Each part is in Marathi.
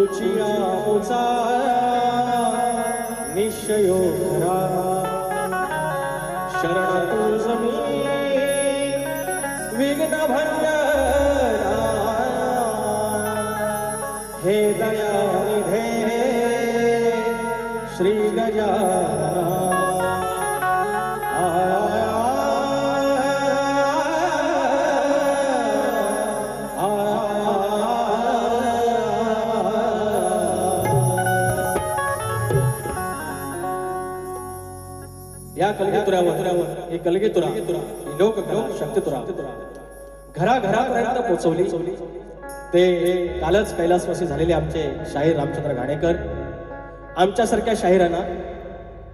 तुझी आमुचा निश्चयो खरा शरण तुझ मी विघ्न भंजरा हे दयानिधे श्री गजानना या कलगीतुरावर एक कलगीतुरा लोक शक्तितुरा घराघरापर्यंत पोहोचवली ते कालच कैलासवासी झालेले आमचे शाहीर रामचंद्र घाणेकर आमच्यासारख्या शाहिरांना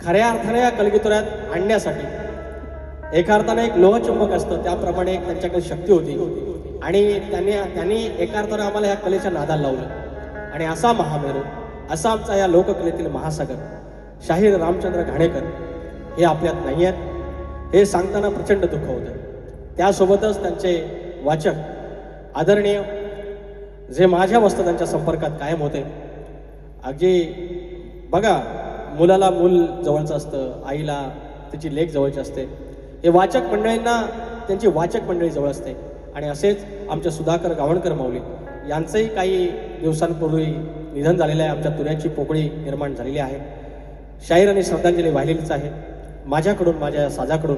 खऱ्या अर्थाने या कलगीतुऱ्यात आणण्यासाठी एका अर्थाने एक लोहचुंबक असतं त्याप्रमाणे एक त्यांच्याकडे शक्ती होती आणि त्यांनी एका अर्थाने आम्हाला या कलेच्या नादाला लावलं आणि असा महामेरू असा आमचा या लोककलेतील महासागर शाहीर रामचंद्र घाणेकर हे आपल्यात नाही आहेत हे सांगताना प्रचंड दुःख होतं. त्यासोबतच त्यांचे वाचक आदरणीय जे माझ्या वस्तादांच्या संपर्कात कायम होते. अगदी बघा मुलाला मूल जवळचं असतं, आईला त्याची लेक जवळची असते. हे वाचक मंडळींना त्यांची वाचक मंडळी जवळ असते आणि असेच आमच्या सुधाकर गावणकर माऊली यांचंही काही दिवसांपूर्वी निधन झालेलं आहे. आमच्या तुऱ्याची पोकळी निर्माण झालेली आहे. शाहिरांनी श्रद्धांजली वाहिलेलीच आहे. माझ्याकडून माझ्या साजाकडून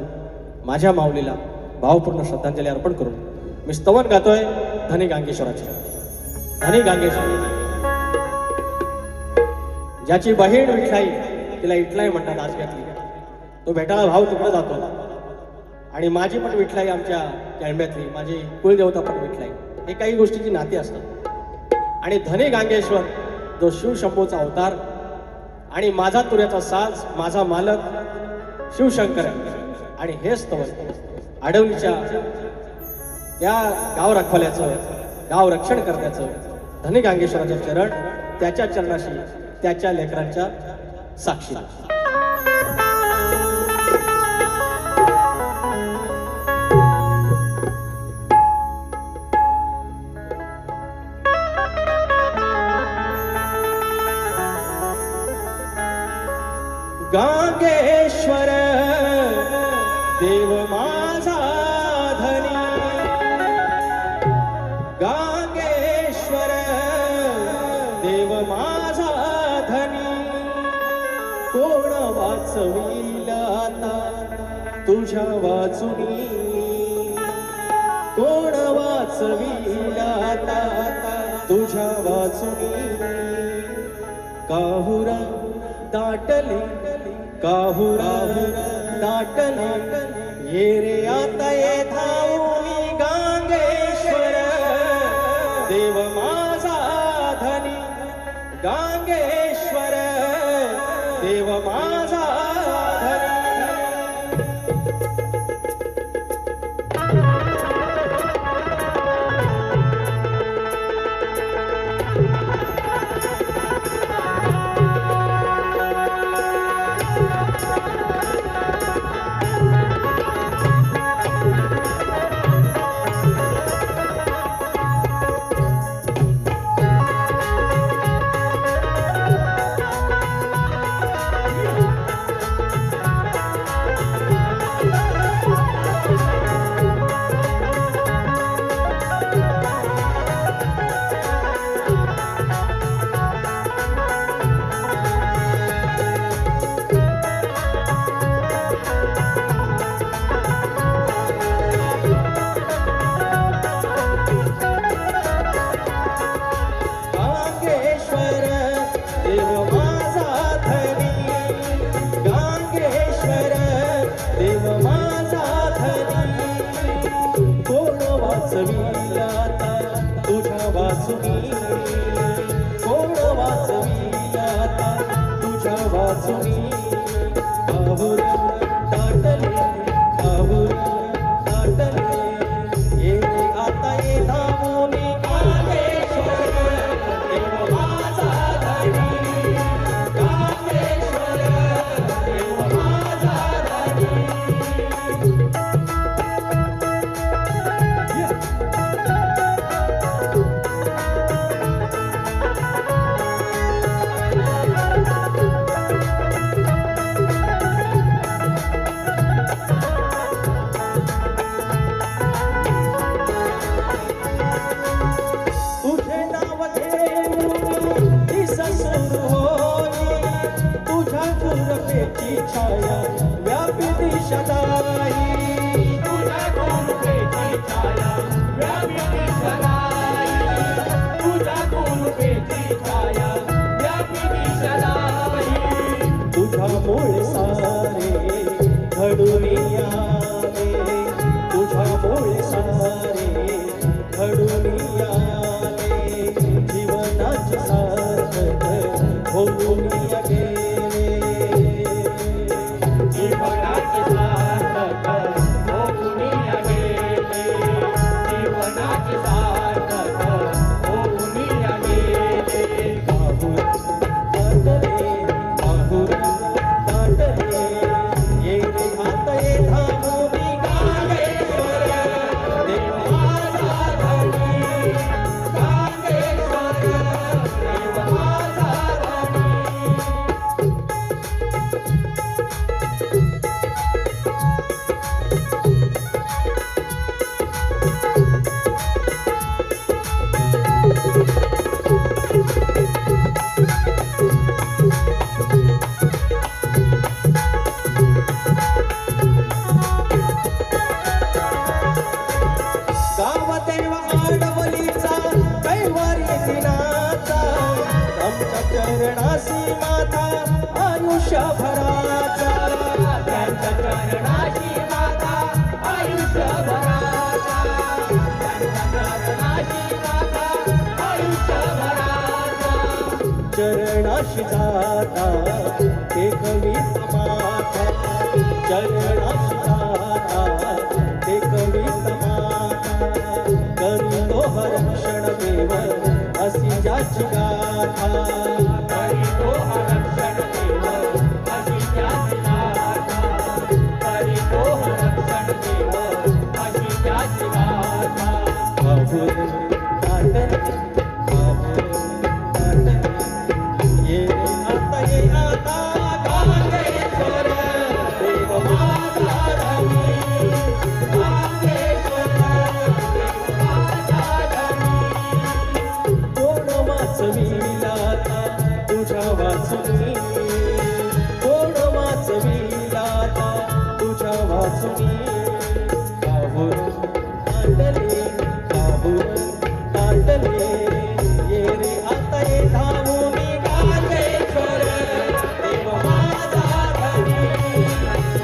माझ्या माऊलीला भावपूर्ण श्रद्धांजली अर्पण करून मी स्तवन गातोय धनी गांगेश्वराचे. धनी गांगेश्वर ज्याची बहीण विठलाई तिला इटलाई म्हणतात आज घेतली तो भेटायला भाव तिकडे जातो आणि माझी पण विठलाई आमच्या कॅळंब्यातली माझी कुलदेवता पण विठलाई हे काही गोष्टीची नाती असतात. आणि धनी गांगेश्वर जो शिवशंभूचा अवतार आणि माझा तुऱ्याचा साज माझा मालक शिवशंकर आणि हे स्तवन आडवलीच्या त्या गाव रखवाल्याचं गाव रक्षण करण्याचं धनी गांगेश्वराचे चरण त्याच्या चरणाशी त्याच्या लेकरांच्या साक्षी. गांगेश्वर देव माझा धनी गांगेश्वर देव माझा धनी कोण वाचवील आता तुझ्या वाचुनी कोण वाचवील आता तुझ्या वाचुनी काहुरा दाटले काहुरा दाटले ये रे आता ये धावूनी गांगेश्वर देव माझा धनी गांगेश्वर देव माझा धनी. तुझ्या वाचुनी कोण वाचवील आता तुझ्या वाचुनी काहुरा दाटले काहुरा दाटले ये रे आता ये धावूनी गांगेश्वर देव माझा धनी गांगेश्वर देव माझा धनी. दिशादाई तुझ्या गोरुपेची छाया व्यापी दिशलाई तुझ्या गोरुपेची छाया व्यापी दिशलाई तुझ्यामुळे सारे घडून आले तुझ्यामुळे सारे घडून आले जीवनाचे सार्थक होऊन गेले जीवनाचे सार्थक होऊन गेले जीवनाचे सार्थक होऊन गेले बाहुर ताटले बाहुर ताटले ये रे हात ये धामोनी गांगेश्वर देव माझा धनी गांगेश्वर देव माझा धनी गावदेव आडवलीचा कैवारी दिनाचा आमच्या चरणासी माता आयुष्यभराचा त्यांच्या चरणाशी माता आयुष्यभराचा त्यांच्या चरणाशी माता आयुष्यभराचा चरणाशी जाता ते कवीत माता चरणाशी जाता ते कवीत माता करीतो हरक्षण देव अशी ज्याची गाथा करीतो हरक्षण देव अशी त्याची गाथा करीतो हरक्षण देव अशी त्याची गाथा बाहुर ताटले बाहुर ताटले ये आता गांगेश्वर देव माझा धनी गांगेश्वर देव माझा धनी कोण वाचविला आता तुझ्या वाचुनी कोण वाचविला आता तुझ्या वाचुनी बाहुर ताटले बाहुर ताटले ये रे आता ये धामोनी गांगेश्वर देव माझा धनी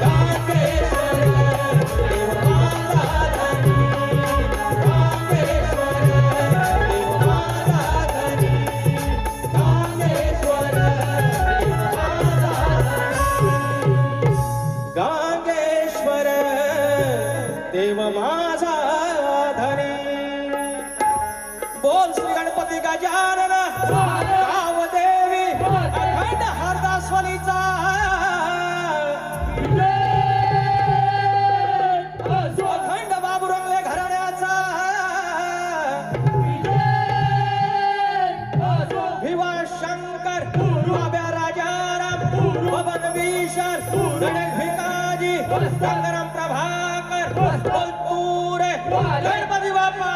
गांगेश्वर देव माझा धनी गांगेश्वर देव माझा धनी गांगेश्वर देव माझा धनी गांगेश्वर देव माझा धनी बोल श्री गणपती गजानन गावदेवी अखंड हरदासवालीचा अखंड बाबुरंगले घराण्याचा भिवा शंकर बाब्या राजाराम पवन विशाल गणेश भिकाजी गंगाराम प्रभाकर बोलतुरे गणपती बाप्पा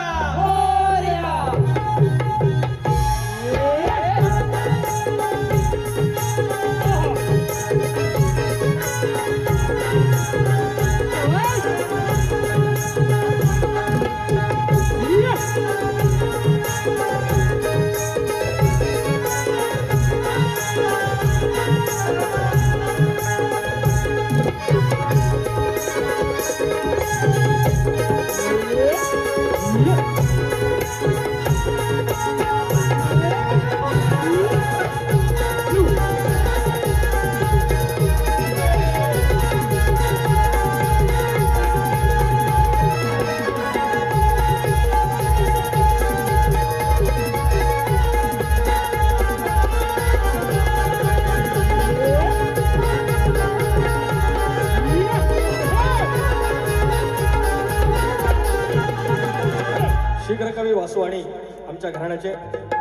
शीघ्रकवी वासू आणि आमच्या घराण्याचे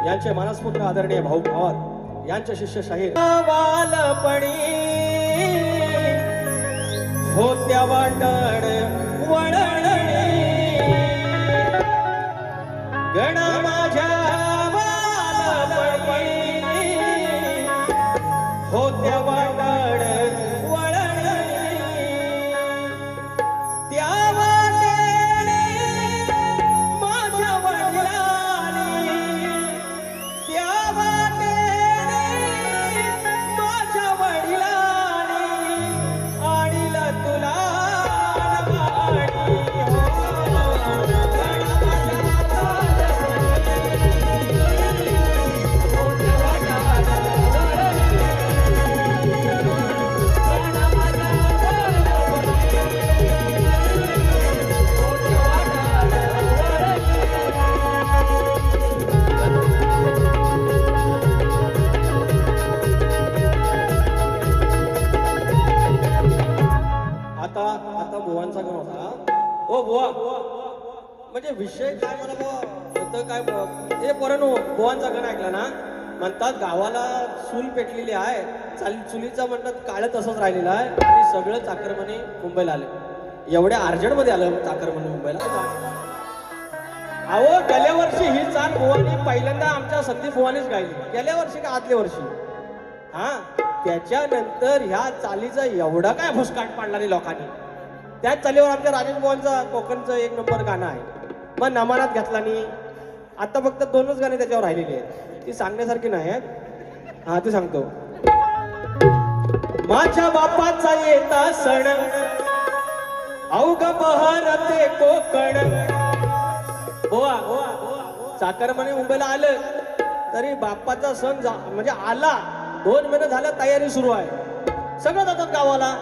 यांचे मानसपुत्र आदरणीय भाऊ पवार यांचे शिष्य शाहीर बालपणी होत्या वाटण वळणी गणा माझ्या बालपणी होत्या वाटण वळणी बुवांचा गण होता. ओ बुवा, म्हणजे विषय काय मला बुवा होतं काय बुवा, हे पोरांनो बुवांचा गण ऐकला ना, म्हणतात गावाला चूल पेटलेली आहे, चुलीचा म्हणतात काळ तसंच राहिलेलं आहे आणि सगळं चाकरमानी मुंबईला आले. एवढ्या अर्जंटमध्ये आलं चाकरमानी मुंबईला. अहो गेल्या वर्षी ही चाल बुवानी पहिल्यांदा आमच्या संदीप बुवानीच गायली, गेल्या वर्षी का आदल्या वर्षी. हा, त्याच्यानंतर ह्या चालीचा एवढा काय भुसकाट पाडला नाही लोकांनी. त्याच चालीवर आमच्या राजेश बुवांचा कोकणचं 1 नंबर गाणं आहे, मग नमानात घातला नाही. आता फक्त 2च गाणी त्याच्यावर राहिलेली आहेत, ती सांगण्यासारखी नाही आहेत. हा ते सांगतो. माझ्या बापाचा येता सण अवघ बहर ते कोकण. बुवा चाकरमानी मुंबईला आलं तरी बाप्पाचा सण म्हणजे आला 2 महिने झालं, तयारी सुरू आहे. सगळं जातात गावाला,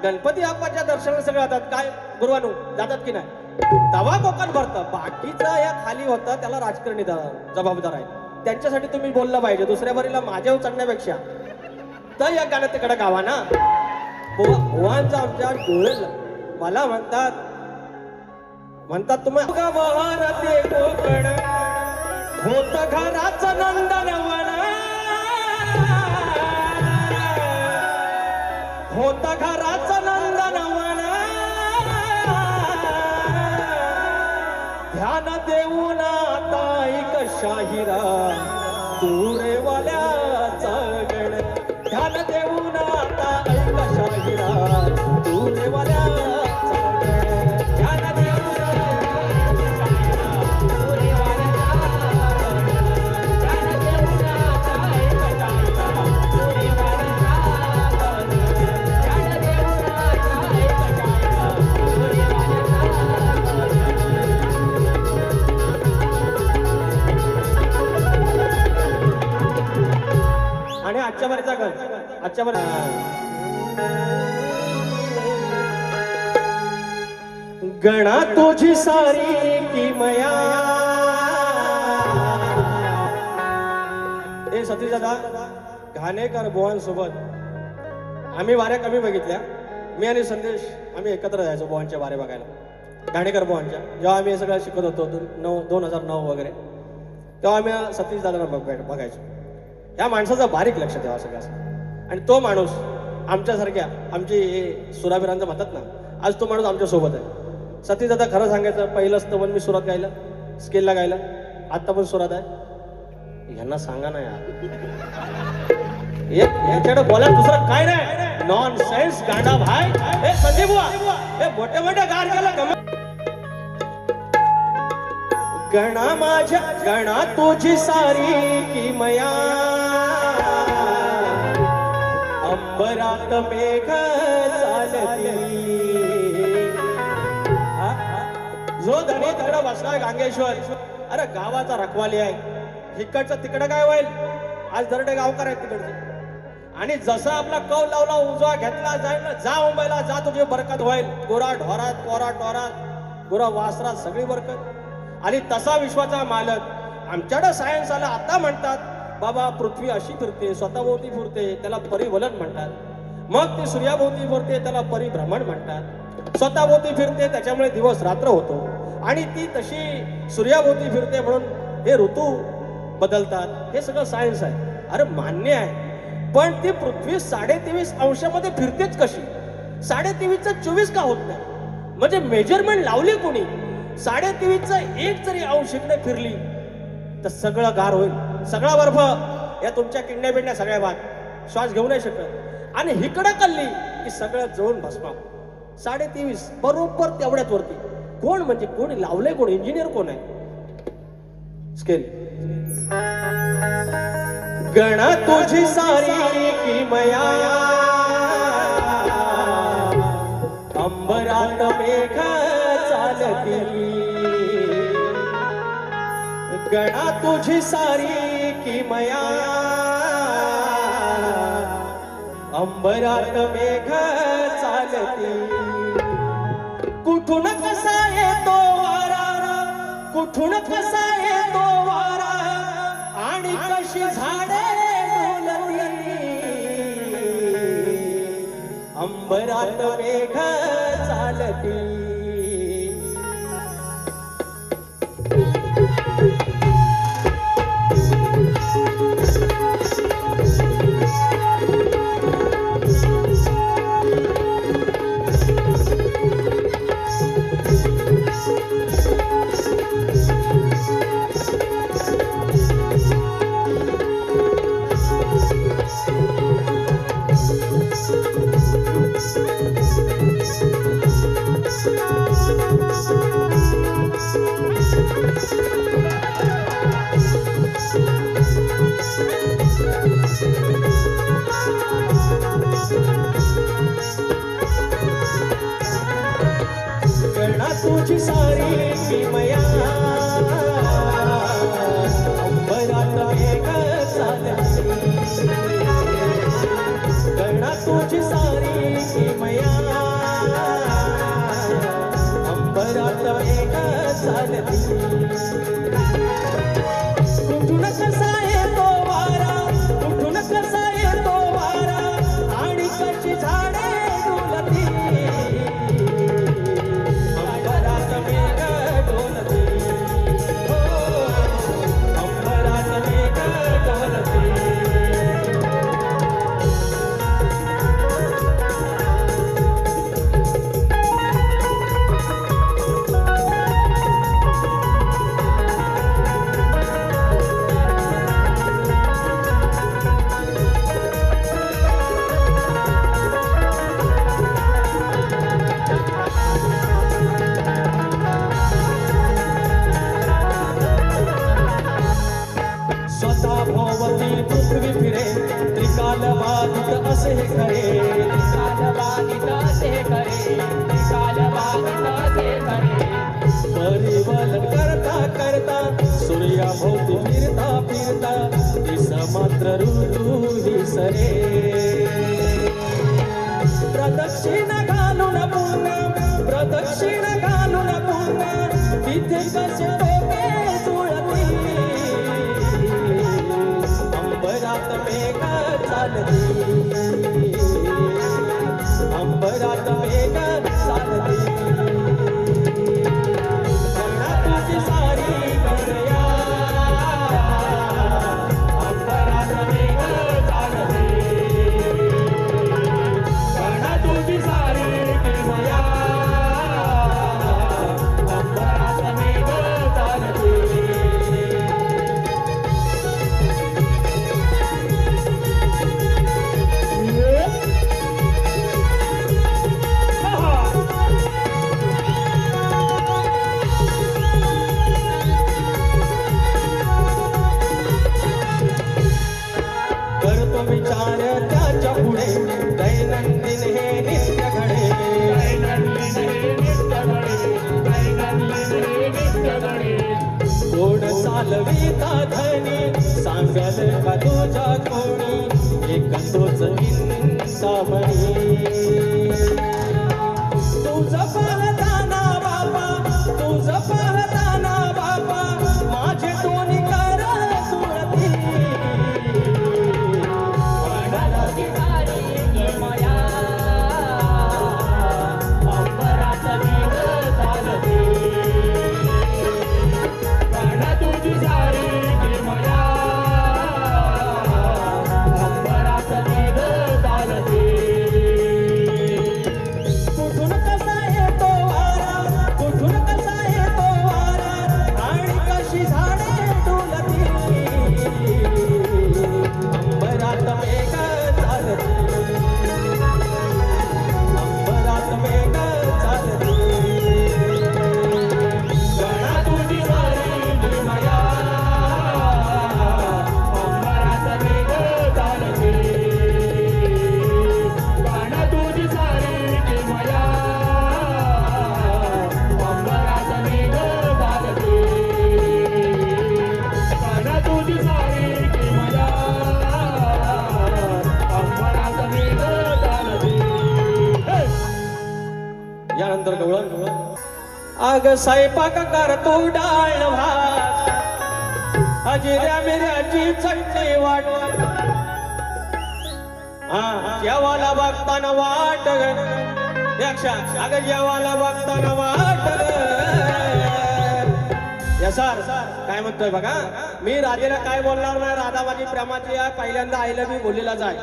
गणपती बाप्पाच्या दर्शनाला सगळं जातात. काय गुरुवानू जातात की नाही? तवा कोकण भरतं, बाकीचा या खाली होता त्याला राजकारणी जबाबदार आहे. त्यांच्यासाठी तुम्ही बोललं पाहिजे. दुसऱ्या बरीला माझ्यावर चढण्यापेक्षा तर या गाण्यात तिकडे गावा ना. भुवांचा आमच्या डोळे मला म्हणतात तुम्ही ते कोकण होत घराचं नंदनवन, होत घराचं नंदनवन, ध्यान देऊन आता ऐक शाहिरा दूरेवाल्याचा गण. ध्यान देऊन आता ऐक शाहिरा दूरेवाल्याचा गण. ध्यान देऊन आणि आजच्या बारीचा गण, आजच्या बारी गणा तुझी सारी किमया. हे सतीश दादा घाणेकर बुवांसोबत आम्ही वाऱ्या कमी बघितल्या. मी आणि संदेश आम्ही एकत्र जायचो बुवांच्या वारे बघायला, घाणेकर बुवांच्या. जेव्हा आम्ही हे सगळं शिकत होतो 2009 वगैरे, तेव्हा आम्ही सतीश दादांना बघायचो. या माणसाचं बारीक लक्ष ठेवा सगळं. आणि तो माणूस आमच्यासारख्या आमची हे सुराबिरांचं म्हणतात ना, आज तो माणूस आमच्या सोबत आहे. सतीश दादा खरं सांगायचं, पहिलं स्तवन मी सुरात गायलं, स्केलला गायलं, आता पण सुरात आहे. यांना सांगा ना यार, याच्याकडे बोला दुसरं काय नाही. नॉन सेन्स गांडा भाई. हे संदीप बुवा, हे मोठे मोठे गार केलं गणा माझ्या गणा तुझी सारी किमया. अंबरात मेघ चालती, जो धनी तिकडं बसलाय गांगेश्वर. अरे गावाचा रखवाली आहे, इकडचं तिकडं काय होईल. आज दरडे गावकार आहेत तिकडचे. आणि जसा आपला कौल लावला उजवा घेतला जाईल, जा मुंबईला जा, तुझी बरकत होईल. गोरा ढोरात कोरा टोरात गोरा वासरात सगळी बरकत. आणि तसा विश्वाचा मालक आमच्याकडे सायन्स आला. आता म्हणतात बाबा पृथ्वी अशी फिरते, स्वतःभोवती फिरते, त्याला परिवलन म्हणतात. मग ती सूर्याभोवती फिरते, त्याला परिभ्रमण म्हणतात. स्वतःभोवती फिरते त्याच्यामुळे दिवस रात्र होतो, आणि ती तशी सूर्याभोवती फिरते म्हणून हे ऋतू बदलतात. हे सगळं सायन्स आहे. अरे मान्य आहे, पण ती पृथ्वी 23.5 अंशामध्ये फिरतेच कशी? 23.5चं 24 का होत नाही? म्हणजे मेजरमेंट लावली कोणी? 23.5चं 1 जरी अंश इकडे फिरली तर सगळं गार होईल, सगळा बर्फ या तुमच्या किडण्या बिडण्या सगळ्या बाद, श्वास घेऊ नाही शकत. आणि हिकडं कल्ली की सगळं जळून भस्मा. 23.5 बरोबर तेवढ्याच वरती. कोण म्हणजे कोणी लावलंय? कोण इंजिनियर कोण आहे? स्केल गणा तुझी सारी किमया. अंबरात मेघ चालती, गणा तुझी सारी किमया. अंबरात मेघ चालती, कुठून कसा येतो वारा, कुठून कसा येतो वारा, आणि कशी झाडे डोलती. अंबरात मेघ चालती. चालती तुझी सारी किमया अंबरात मेघ चालती गणा तुझी सारी किमया अंबरात मेघ चालती कुठून कसा येतो वारा कुठून कसा येतो वारा आणि कशी झाडे डुलती भोवती पृथ्वी फिरे त्रिकालबाधित असे खरे त्रिकालबाधित असे खरे त्रिकालबाधित असे खरे परिवलन करता करता सूर्याभोवती फिरता फिरता दिस मात्र ऋतू ही सरे प्रदक्षिण घालून पुन्हा तिथे कसे डोके जुळती अंबरात मेघ चालती अंबरात मेघ चालती गणा तुझी सारी कमया अंबरात मेघ चालती गणा तुझी सारी किमया अंबरात मेघ चालती करतो विचार त्याच्या पुढे दैनंदिन हे नित्य घडे गोड चालविता धनी सांगल का तुझ्या कोणी एक तोच चिंतामणी तुझं पाहताना बाबा माझे दोन्ही कर सुरती कुठून कसा येतो वारा आणि कशी झाडे डुलती अंबरात मेघ चालती अंबरात मेघ चालती गणा तुझी सारी किमया अंबरात मेघ चालती गणा तुझी सारी किमया अंबरात मेघ चालती गणा तुझी सारी किमया अंबरात मेघ चालती यानंतर गवळण आग स्वयंपाक करतो डाळ भात हजिऱ्या मिऱ्याची चटणी वाट जेवाला बघताना वाट याक्षा अगं जेवाला बघताना वाटलं यसार काय म्हणतोय बघा मी राधेला काय बोलणार नाही राधा माझी प्रेमाची आहे पहिल्यांदा आईला मी बोललेला जाय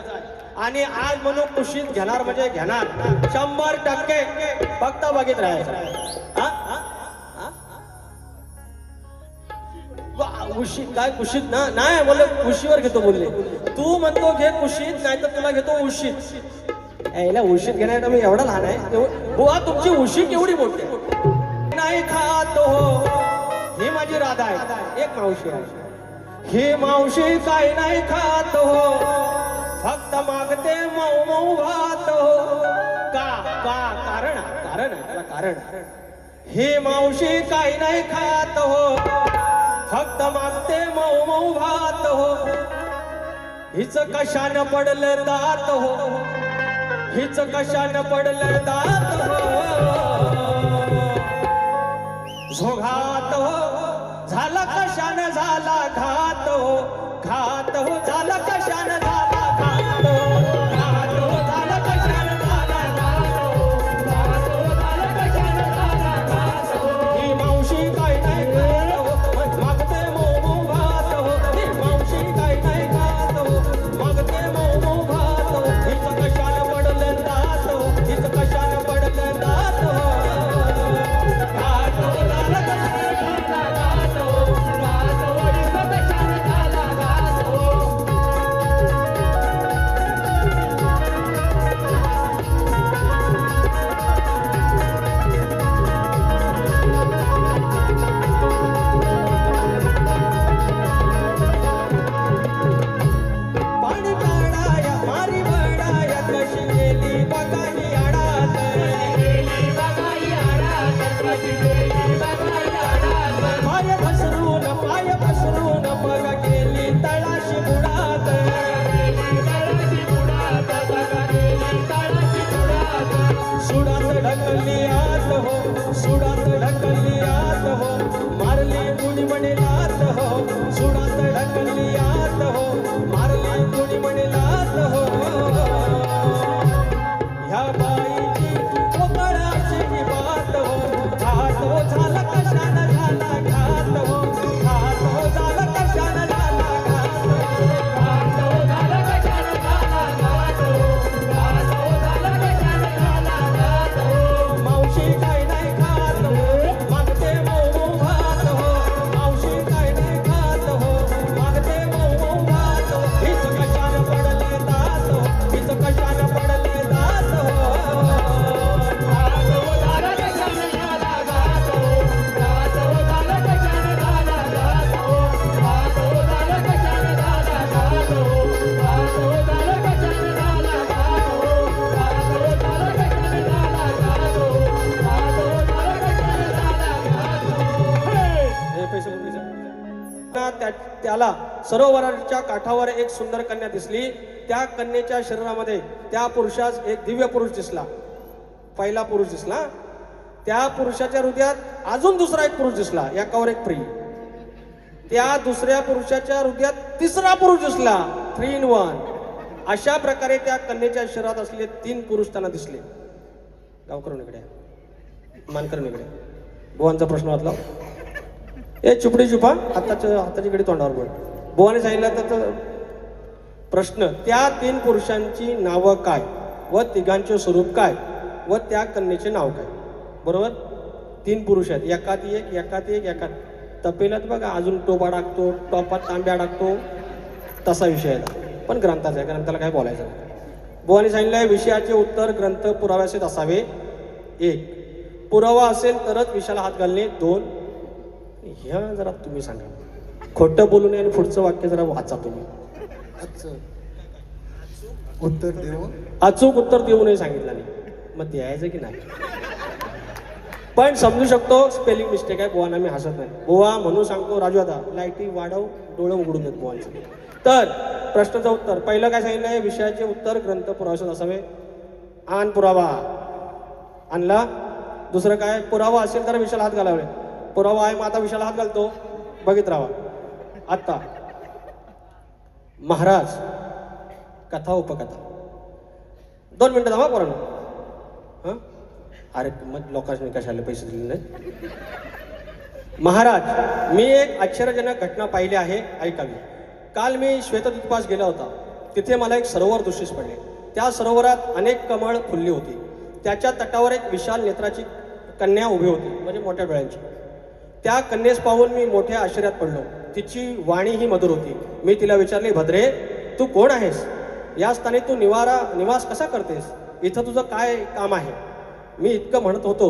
आणि आज म्हणून कुशीत घेणार म्हणजे घेणार 100% फक्त बघित राहायचं हा? हा? हा? उशीत काय कुशीत ना नाही बोलले उशीवर घेतो बोलले तू म्हणतो घे कुशीत नाही तर तुला घेतो उशीत यायला उशीत घेण्यासाठी मी एवढा लहान आहे बुवा तुमची उशी केवढी मोठी आहे? नाही खातो ही माझी राधा आहे एक मावशी आहे ही मावशी काय नाही खात हो फक्त मागते मऊ मऊ भात हो का का कारण कारण आहे त्याला कारण ही मावशी काय नाही खात हो फक्त मागते मऊ मऊ भात हो हिच कशानं पडलं दात हो हिच कशानं पडलं दात हो झोघात हो झाला कशानं झाला घात हो घात हो झाला कशानं झाला घात हो घात हो झाला कशानं झाला घात हो घात हो झाला कशानं झाला घात हो ही मावशी काय नाही खात हो मागते मऊ मऊ भात हो ही मावशी काय नाही खात हो मागते मऊ मऊ भात हो हिच कशानं पडलं दात हो हिच कशानं पडलं दात हो घात हो झाला कशानं झाला घात हो घात हो हिच कशानं झाला घात हो पाणी काढाया मारी वडाया कशी गेली बघाई आडात पाय घसरून बघा गेली तळाशी बुडात सुडात ढकलली आत हो सुडात ढकलली आत हो मारली गुडी म्हणेलात हो सुडात ढकलली आत हो मारली गुडी म्हणेलात हो ह्या बाईची कोकणाची ही बात हो घात हो झाला कशानं झाला घात हो घात हो झाला कशानं झाला घात हो घात हो झाला कशानं झाला घात हो घात हो झाला कशानं झाला घात हो मावशी काय नाही खात हो मागते मऊ मऊ भात हो मावशी काय नाही खात हो मागते मऊ मऊ भात हो हिच कशानं पडले दात हो हिच कशानं पडले दात हो घात हो झाला कशानं झाला घात हो घात हो झाला कशानं झाला घात हो घात हो झाला कशानं झाला घात हो घात हो झाला कशानं झाला घात हो घात हो झाला कशानं झाला घात हो घात हो झाला कशानं झाला घात हो हे पैसे त्याला सरोवराच्या काठावर एक सुंदर कन्या दिसली त्या कन्येच्या शरीरामध्ये त्या पुरुषास एक दिव्य पुरुष दिसला पहिला पुरुष दिसला त्या पुरुषाच्या हृदयात अजून दुसरा एक पुरुष दिसला एकावर एक प्रिय त्या दुसऱ्या पुरुषाच्या हृदयात तिसरा पुरुष दिसला 3 in 1 अशा प्रकारे त्या कन्येच्या शरीरात असलेले 3 पुरुष त्यांना दिसले गावकरून इकडे मानकरून इकडे बुवांचा प्रश्न वाचला ए चुपडी चुपा हाताची कडे तोंडावर बोल बुवाने सांगितलं तर प्रश्न त्या 3 पुरुषांची नावं काय व तिघांचे स्वरूप काय व त्या कन्येचे नाव काय बरोबर 3 पुरुष आहेत एकात एक एकात तपेलात बघा अजून टोपा टाकतो टोपात तांब्या टाकतो तसा विषय आहे पण ग्रंथाचा आहे ग्रंथाला काय बोलायचं बुवाने सांगितलंय विषयाचे उत्तर ग्रंथ पुराव्याचे असावे 1 पुरावा असेल तरच विषयाला हात घालणे 2 ह्या जरा तुम्ही सांगा खोटं बोलू नये आणि पुढचं वाक्य जरा वाचा तुम्ही उत्तर देऊन अचूक उत्तर देऊ नये सांगितलं नाही मग द्यायचं की नाही पण समजू शकतो स्पेलिंग मिस्टेक आहे बुवांना मी हसत नाही बुवा म्हणून सांगतो राजू आता लाईटी वाढव डोळं उघडून देत बुवांचं तर प्रश्नाचं उत्तर पहिलं काय सांगितलंय विषयाचे उत्तर ग्रंथ पुराव्यात असावे आण पुरावा आणला दुसरं काय पुरावा असेल तर विषयाला हात घालावे पुरावा आहे मग आता विषयाला हात घालतो बघित राहा आता महाराज कथा उपकथा 2 मिनिटं थांबा पोरांनो अरे मग लोकांनी कशाला पैसे दिले नाही? महाराज, मी एक आश्चर्यजनक घटना पाहिली आहे, ऐकावी. काल मी श्वेतद्वीपास गेला होता. तिथे मला एक सरोवर दृष्टीस पडले. त्या सरोवरात अनेक कमळ फुलली होती. त्याच्या तटावर एक विशाल नेत्राची कन्या उभी होती, म्हणजे मोठ्या डोळ्यांची. त्या कन्येस पाहून मी मोठ्या आश्चर्यात पडलो. तिची वाणी ही मधुर होती. मी तिला विचारले, भद्रे, तू कोण आहेस? या स्थानी तू निवास कसा करतेस? इथं तुझं काय काम आहे? मी इतकं म्हणत होतो,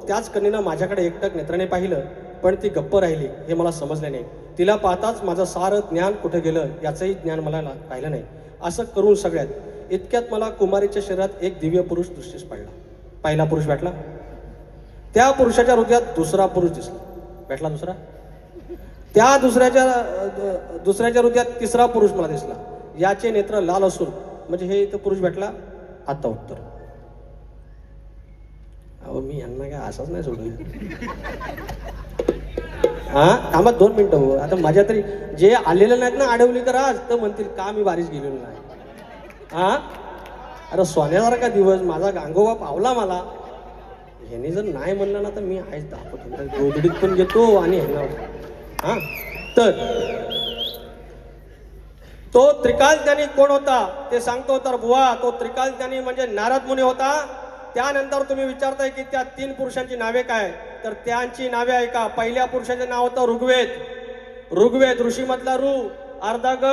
त्याच कन्येनं माझ्याकडे एकटक नेत्राने पाहिलं, पण ती गप्प राहिली हे मला समजले नाही. तिला पाहताच माझं सारं ज्ञान कुठे गेलं याचंही ज्ञान मला राहिलं नाही. असं करून सगळ्यात इतक्यात मला कुमारीच्या शरीरात एक दिव्य पुरुष दृष्टीस पडला. पहिला पुरुष भेटला. त्या पुरुषाच्या हृदयात दुसरा पुरुष दिसला. भेटला दुसरा. त्या दुसऱ्याच्या हृदयात तिसरा पुरुष मला दिसला. याचे नेत्र लाल असून, म्हणजे हे इथं पुरुष भेटला. आता उत्तर. अहो, मी यांना काय असाच नाही सोडून. हा, थांबा 2 मिनिटं हो. आता माझ्या तरी जे आलेले नाहीत ना आडवलीकर आज, तर म्हणतील का मी बारीच गेलेलो नाही. हा, अरे सोन्यासारखा दिवस माझा गांगोबा पावला मला. ह्याने जर नाही म्हणलं ना तर मी आहेच दाखवतो. गोदडीत पण घेतो आणि ह्यांना. हा, तर तो त्रिकालज्ञानी कोण होता ते सांगतो. तर बुवा, तो त्रिकालज्ञानी म्हणजे नारद मुनी होता. त्यानंतर तुम्ही विचारताय की त्या 3 पुरुषांची नावे काय, तर त्यांची नावे ऐका. पहिल्या पुरुषाचे नाव होतं ऋग्वेद. ऋग्वेद ऋषी मधला ऋ, अर्धा ग,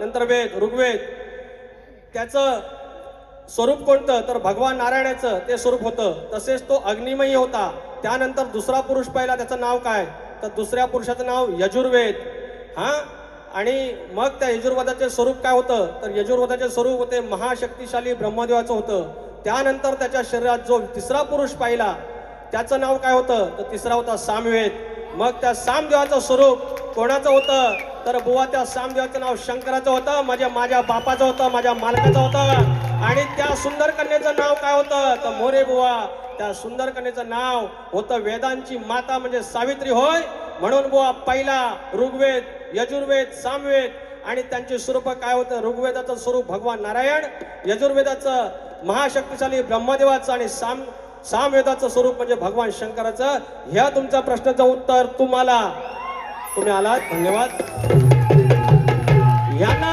नंतर वेद, ऋग्वेद. त्याचं स्वरूप कोणतं, तर भगवान नारायणाचं ते स्वरूप होतं. तसेच तो अग्निमयी होता. त्यानंतर दुसरा पुरुष पाहिला, त्याचं नाव काय, तर दुसऱ्या पुरुषाचं नाव यजुर्वेद. हा, आणि मग त्या यजुर्वेदाचे स्वरूप काय होतं, तर यजुर्वेदाचे स्वरूप होते महाशक्तिशाली ब्रह्मदेवाचं होतं. त्यानंतर त्याच्या शरीरात जो तिसरा पुरुष पाहिला त्याचं नाव काय होतं, तर तिसरा होता सामवेद. मग त्या सामदेवाचं स्वरूप कोणाचं होतं, तर बुवा त्या सामदेवाचं नाव शंकराचं होतं, म्हणजे माझ्या बापाचं होतं, माझ्या मालकाचं होतं. आणि त्या सुंदर कन्येचं नाव काय होतं, तर मोरे बुवा. त्या सुंदर कन्येचं नाव होतं वेदांची माता म्हणजे सावित्री होय. म्हणून बुवा पहिला ऋग्वेद, यजुर्वेद, सामवेद. आणि त्यांचे स्वरूप काय होतं, ऋग्वेदाचं स्वरूप भगवान नारायण, यजुर्वेदाचं महाशक्तिशाली ब्रह्मदेवाचं, आणि सामवेदाचं स्वरूप म्हणजे भगवान शंकराचं. ह्या तुमच्या प्रश्नाचं उत्तर तुम्ही आलात. धन्यवाद. यांना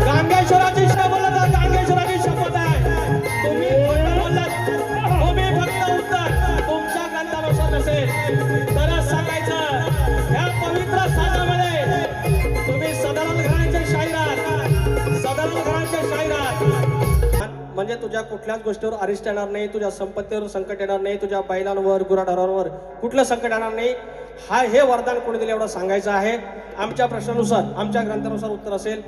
गांगेश्वराची शपथ आहे, गांगेश्वराची शपथ आहे. तुम्ही फक्त उत्तर तुमच्या ग्रंथानुसार नसेल तरच सांगायचं. ह्या पवित्र स्थानामध्ये तुम्ही सदानंद घराण्याचे शाहिरात म्हणजे तुझ्या कुठल्याच गोष्टीवर अरिष्ट येणार नाही, तुझ्या संपत्तीवर संकट येणार नाही, तुझ्या बैलांवर गुराढोरांवर कुठलं संकट येणार नाही. हे वरदान कोणी दिलं एवढं सांगायचं आहे. आमच्या प्रश्नानुसार, आमच्या ग्रंथानुसार उत्तर असेल.